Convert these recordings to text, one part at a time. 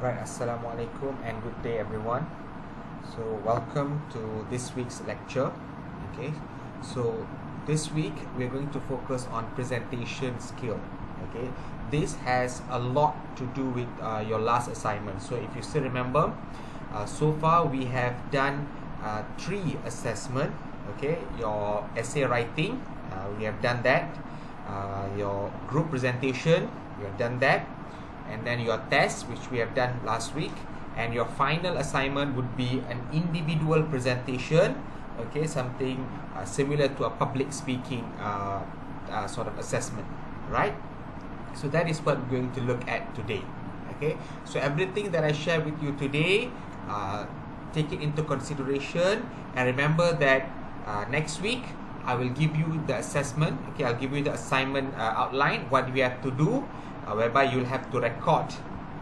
Right, Assalamualaikum and good day everyone. So welcome to this week's lecture. Okay, so this week we're going to focus on presentation skill. Okay, this has a lot to do with your last assignment. So if you still remember, so far we have done 3 assessment. Okay, your essay writing, we have done that. Your group presentation, we have done that. And then your test, which we have done last week, and your final assignment would be an individual presentation. Okay, something similar to a public speaking sort of assessment, right? So that is what we're going to look at today. Okay, so everything that I share with you today, take it into consideration, and remember that next week I will give you the assessment. Okay, I'll give you the assignment outline, what we have to do, whereby you'll have to record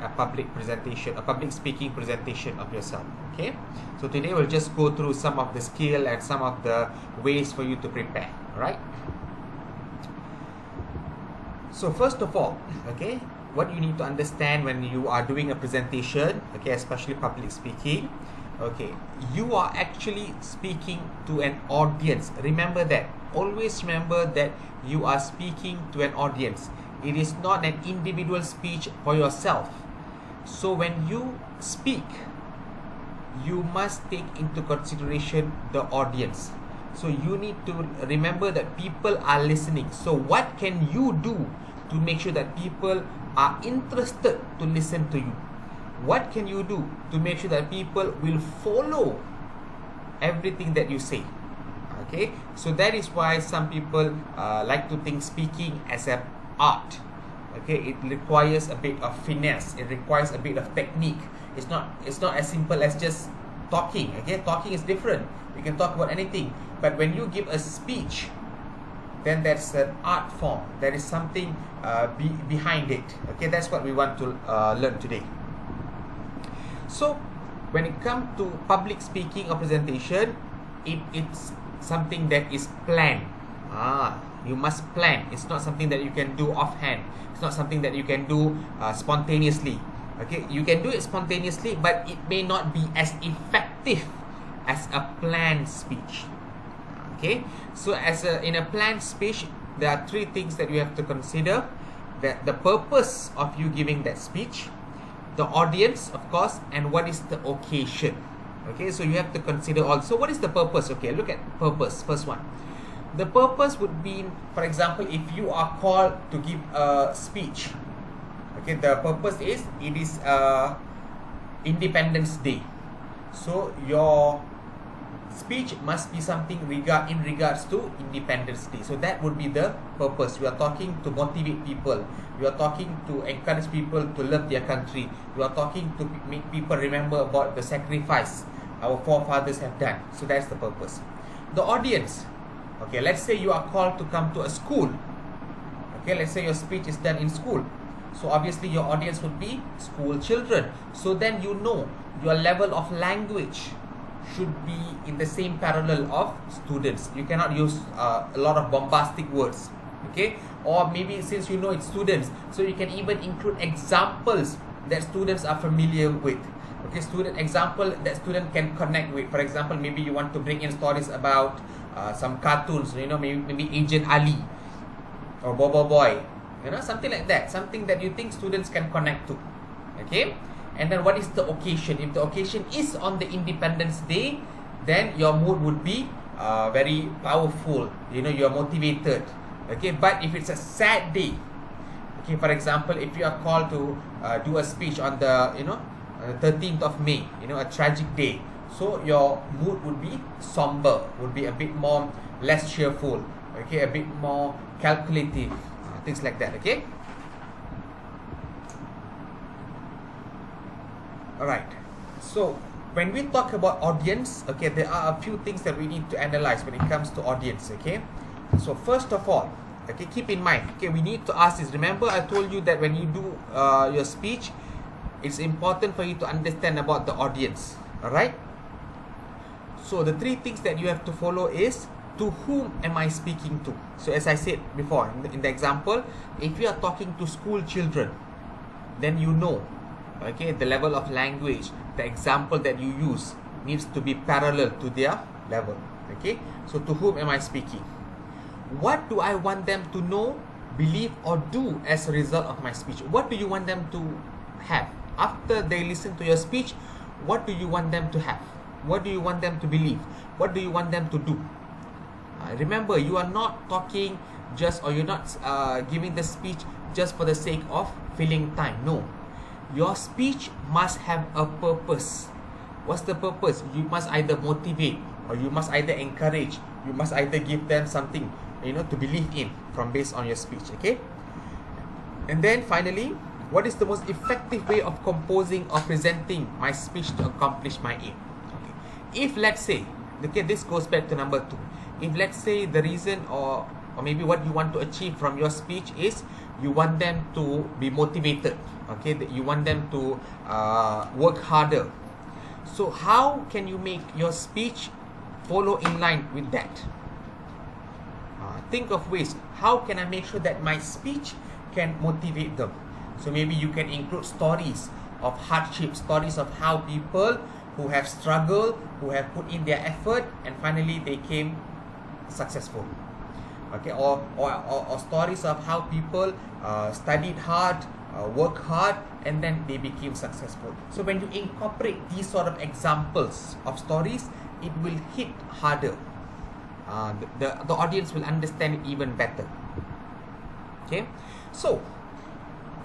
a public presentation, a public speaking presentation of yourself. Okay, so today we'll just go through some of the skill and some of the ways for you to prepare. Right? So first of all, okay, what you need to understand when you are doing a presentation, okay, especially public speaking, okay, you are actually speaking to an audience. Remember that. Always remember that you are speaking to an audience. It is not an individual speech for yourself. So when you speak, you must take into consideration the audience. So you need to remember that people are listening. So what can you do to make sure that people are interested to listen to you? What can you do to make sure that people will follow everything that you say? Okay, so that is why some people like to think speaking as a art. Okay, it requires a bit of finesse. It requires a bit of technique. It's not as simple as just talking. Okay, talking is different. You can talk about anything, but when you give a speech, then that's an art form. There is something behind it. Okay, that's what we want to learn today. So when it comes to public speaking or presentation, it's something that is planned. You must plan. It's not something that you can do offhand. It's not something that you can do spontaneously. Okay, you can do it spontaneously, but it may not be as effective as a planned speech. Okay, so in a planned speech, there are 3 things that you have to consider: that the purpose of you giving that speech, the audience, of course, and what is the occasion. Okay, so you have to consider also what is the purpose. Okay, look at purpose. First one. The purpose would be, for example, if you are called to give a speech, okay, the purpose is it is Independence Day. So your speech must be something in regards to Independence Day. So that would be the purpose. You are talking to motivate people. You are talking to encourage people to love their country. You are talking to make people remember about the sacrifice our forefathers have done. So that's the purpose. The audience. Okay, let's say you are called to come to a school. Okay, let's say your speech is done in school. So obviously your audience would be school children. So then you know your level of language should be in the same parallel of students. You cannot use a lot of bombastic words. Okay, or maybe since you know it's students, so you can even include examples that students are familiar with. Okay, student example that student can connect with. For example, maybe you want to bring in stories about some cartoons, you know, maybe Agent Ali or Bobo Boy, you know, something like that, something that you think students can connect to. Okay, and then what is the occasion? If the occasion is on the Independence Day, then your mood would be very powerful, you know, you're motivated. Okay, but if it's a sad day, okay, for example, if you are called to do a speech on the 13th of May, you know, a tragic day, so your mood would be somber, would be a bit more less cheerful, okay, a bit more calculative, things like that. Okay, alright, so when we talk about audience, okay, there are a few things that we need to analyze when it comes to audience. Okay, so first of all, okay, keep in mind, okay, we need to ask this. Remember I told you that when you do your speech, it's important for you to understand about the audience. Alright, so the 3 things that you have to follow is, to whom am I speaking to? So as I said before in the example, if you are talking to school children, then you know okay, the level of language, the example that you use needs to be parallel to their level. Okay, so to whom am I speaking? What do I want them to know, believe, or do as a result of my speech? What do you want them to have after they listen to your speech? What do you want them to have? What do you want them to believe? What do you want them to do? Remember, you are not talking just, or you're not giving the speech just for the sake of filling time. No, your speech must have a purpose. What's the purpose? You must either motivate, or you must either encourage. You must either give them something, to believe in from based on your speech. Okay. And then finally, what is the most effective way of composing or presenting my speech to accomplish my aim? Okay. If let's say, okay, this goes back to number 2. If let's say the reason or maybe what you want to achieve from your speech is you want them to be motivated, okay, that you want them to work harder. So how can you make your speech follow in line with that? Think of ways. How can I make sure that my speech can motivate them? So maybe you can include stories of hardship, stories of how people who have struggled, who have put in their effort, and finally they came successful. Okay, or stories of how people studied hard, worked hard, and then they became successful. So when you incorporate these sort of examples of stories, it will hit harder. The audience will understand it even better. Okay, so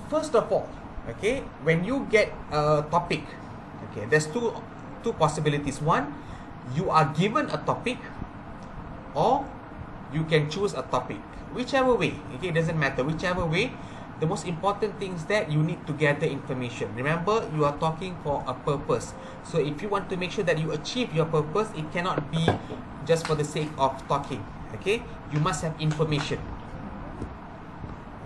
first of all, okay, when you get a topic, okay, there's two possibilities. One, you are given a topic, or you can choose a topic. Whichever way, okay, it doesn't matter. Whichever way, the most important thing is that you need to gather information. Remember, you are talking for a purpose. So if you want to make sure that you achieve your purpose, it cannot be just for the sake of talking. Okay, you must have information.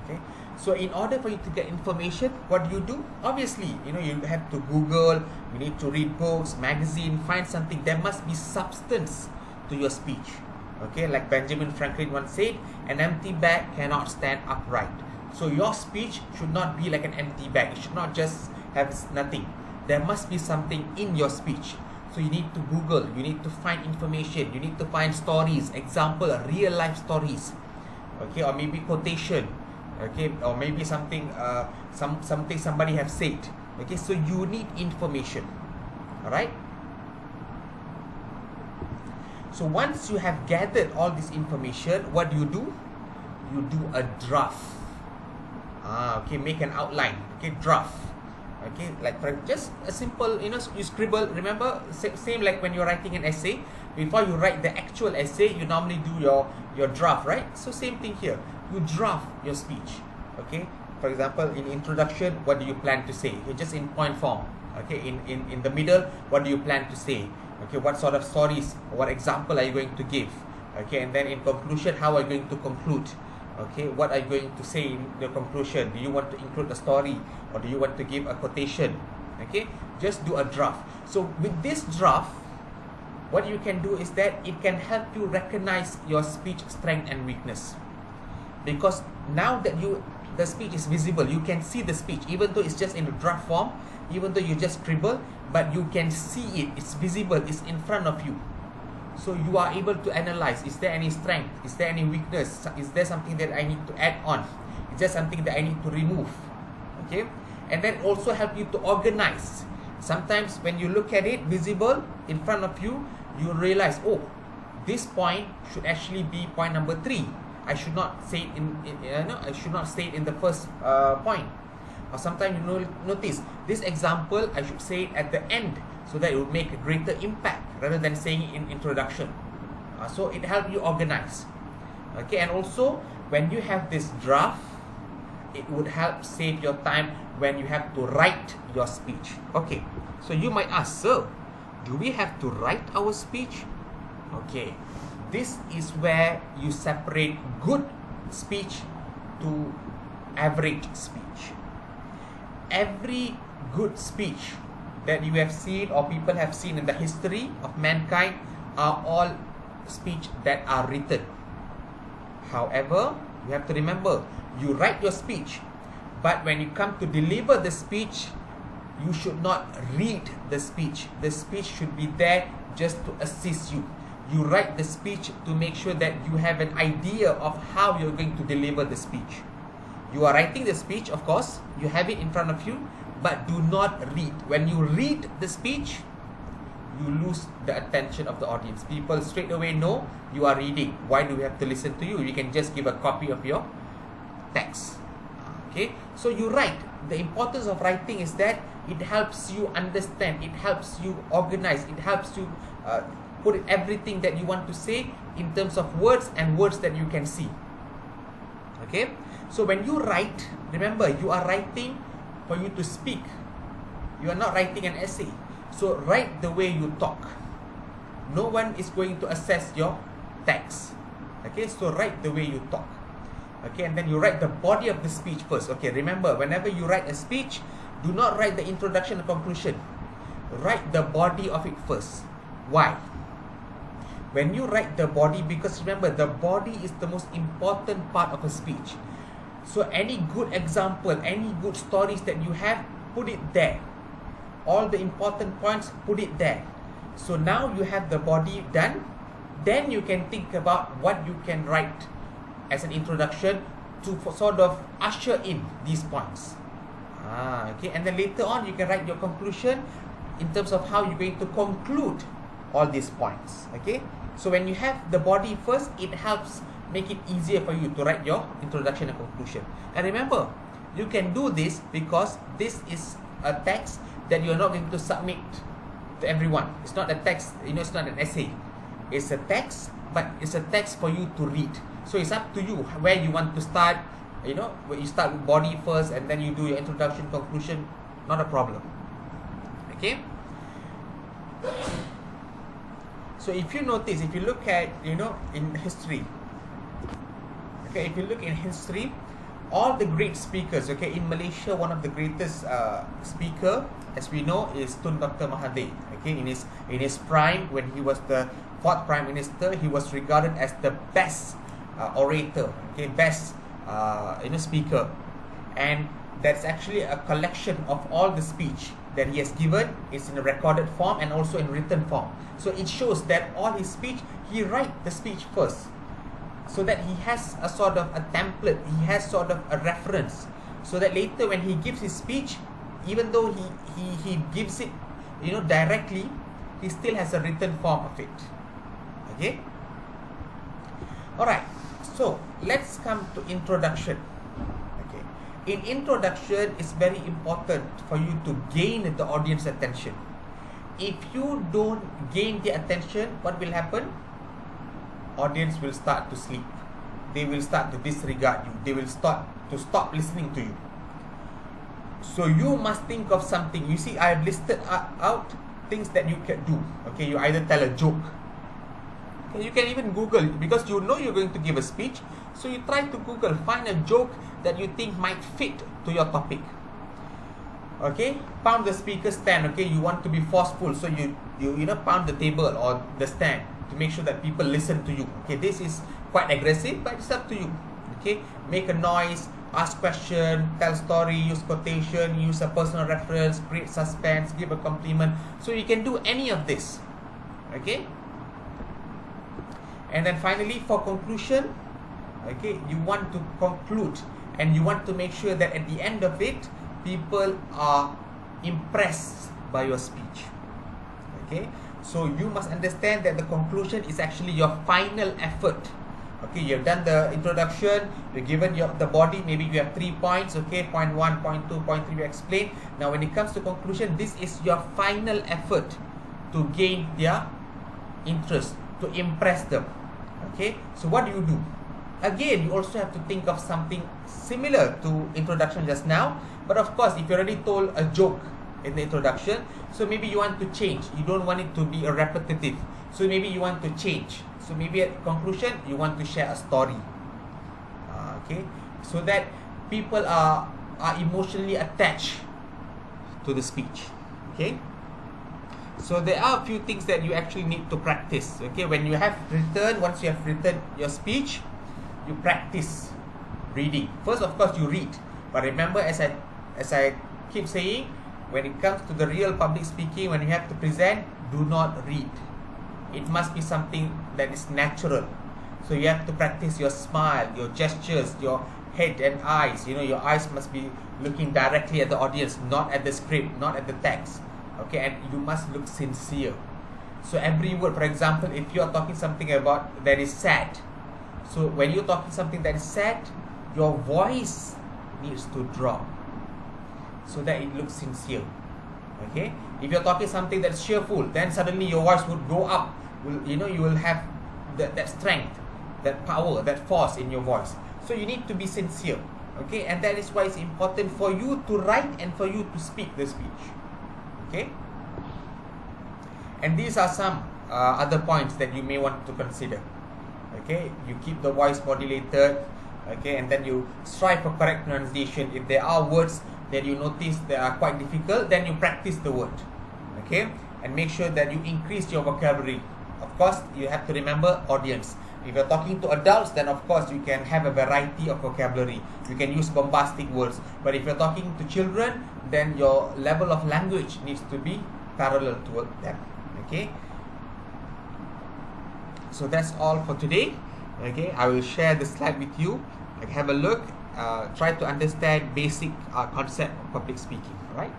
Okay, so in order for you to get information, what do? Obviously, you have to Google, you need to read books, magazine, find something. There must be substance to your speech. Okay, like Benjamin Franklin once said, an empty bag cannot stand upright. So your speech should not be like an empty bag. It should not just have nothing. There must be something in your speech. So you need to Google, you need to find information, you need to find stories, example, real life stories. Okay, or maybe quotation. Okay, or maybe something something somebody have said. Okay, so you need information. Alright? So once you have gathered all this information, what do? You do a draft. Okay, make an outline. Okay, draft. Okay, like just a simple, you scribble. Remember, same like when you're writing an essay. Before you write the actual essay, you normally do your draft, right? So same thing here. You draft your speech. Okay, for example, in introduction, what do you plan to say? Okay, just in point form. Okay, in the middle, what do you plan to say? Okay, what sort of stories, what example are you going to give? Okay, and then in conclusion, how are you going to conclude? Okay, what are you going to say in the conclusion? Do you want to include a story, or do you want to give a quotation? Okay, just do a draft. So with this draft, what you can do is that it can help you recognize your speech strength and weakness. Because now that the speech is visible, you can see the speech, even though it's just in the draft form, even though you just scribble, but you can see it, it's visible, it's in front of you. So you are able to analyze, is there any strength, is there any weakness, is there something that I need to add on, is there something that I need to remove? Okay, and then also help you to organize. Sometimes when you look at it visible in front of you, you realize, oh, this point should actually be point number 3. I should not say it I should not say it in the first point. Or sometimes you notice this example, I should say it at the end, so that it will make a greater impact rather than saying it in introduction. So it helps you organize. Okay, and also when you have this draft, it would help save your time when you have to write your speech. Okay, so you might ask, sir, do we have to write our speech? Okay, this is where you separate good speech to average speech. Every good speech that you have seen or people have seen in the history of mankind are all speech that are written. However, you have to remember, you write your speech, but when you come to deliver the speech, you should not read the speech. The speech should be there just to assist you. You write the speech to make sure that you have an idea of how you're going to deliver the speech. You are writing the speech, of course, you have it in front of you, but do not read. When you read the speech, you lose the attention of the audience. People straight away know you are reading. Why do we have to listen to you? You can just give a copy of your text. Okay, so you write. The importance of writing is that it helps you understand, it helps you organize, it helps you put everything that you want to say in terms of words and words that you can see. Okay, so when you write, remember, you are writing for you to speak. You are not writing an essay. So write the way you talk. No one is going to assess your text. Okay, so write the way you talk. Okay, and then you write the body of the speech first. Okay, remember, whenever you write a speech, do not write the introduction and conclusion. Write the body of it first. Why? When you write the body, because remember, the body is the most important part of a speech. So any good example, any good stories that you have, put it there. All the important points, put it there. So now you have the body done. Then you can think about what you can write as an introduction to sort of usher in these points. Okay, and then later on you can write your conclusion in terms of how you're going to conclude all these points. Okay, so when you have the body first, it helps make it easier for you to write your introduction and conclusion. And remember, you can do this because this is a text that you're not going to submit to everyone. It's not a text, it's not an essay. It's a text, but it's a text for you to read. So it's up to you where you want to start. When you start with body first and then you do your introduction, conclusion, not a problem. Okay. So if you notice, if you look at, in history, okay, if you look in history, all the great speakers, okay, in Malaysia, one of the greatest speaker, as we know, is Tun Dr. Mahathir. Okay, in his prime, when he was the 4th Prime Minister, he was regarded as the best orator, okay, best speaker. And that's actually a collection of all the speech that he has given. It's in a recorded form and also in written form. So it shows that all his speech, he write the speech first, so that he has a sort of a template, he has sort of a reference, so that later when he gives his speech, even though he gives it directly, he still has a written form of it. Okay. Alright, so let's come to introduction. Okay, in introduction, it's very important for you to gain the audience attention. If you don't gain the attention, what will happen? Audience will start to sleep. They will start to disregard you. They will start to stop listening to you. So you must think of something. You see, I have listed out things that you can do. Okay, you either tell a joke. Okay, you can even Google, because you're going to give a speech. So you try to Google, find a joke that you think might fit to your topic. Okay, pound the speaker stand. Okay, you want to be forceful, so you pound the table or the stand to make sure that people listen to you. Okay, this is quite aggressive, but it's up to you. Okay, make a noise, ask question, tell story, use quotation, use a personal reference, create suspense, give a compliment. So you can do any of this. Okay, and then finally, for conclusion, okay, you want to conclude and you want to make sure that at the end of it, people are impressed by your speech. Okay, so you must understand that the conclusion is actually your final effort. Okay, you have done the introduction, you've given the body, maybe you have 3 points. Okay, point 1, point 2, point 3, you explain. Now when it comes to conclusion, this is your final effort to gain their interest, to impress them. Okay, so what do? Again, you also have to think of something similar to introduction just now. But of course, if you already told a joke in the introduction, so maybe you want to change. You don't want it to be a repetitive. So maybe you want to change. So maybe at conclusion, you want to share a story. Okay, so that people are emotionally attached to the speech. Okay, so there are a few things that you actually need to practice. Okay, when you have once you have written your speech, you practice reading. First, of course, you read. But remember, as I keep saying, when it comes to the real public speaking, when you have to present, do not read. It must be something that is natural. So you have to practice your smile, your gestures, your head and eyes. Your eyes must be looking directly at the audience, not at the script, not at the text. Okay, and you must look sincere. So every word, for example, if you are talking something about that is sad, so when you're talking something that is sad, your voice needs to drop so that it looks sincere. Okay, if you're talking something that's cheerful, then suddenly your voice would go up. You will have that strength, that power, that force in your voice. So you need to be sincere. Okay, and that is why it's important for you to write and for you to speak the speech. Okay, and these are some other points that you may want to consider. Okay, you keep the voice modulated. Okay, and then you strive for correct pronunciation. If there are words that you notice that are quite difficult, then you practice the word. Okay, and make sure that you increase your vocabulary. Of course, you have to remember audience. If you're talking to adults, then of course you can have a variety of vocabulary. You can use bombastic words. But if you're talking to children, then your level of language needs to be parallel to them. Okay, so that's all for today. Okay, I will share the slide with you. Have a look. Try to understand basic concept of public speaking. All right.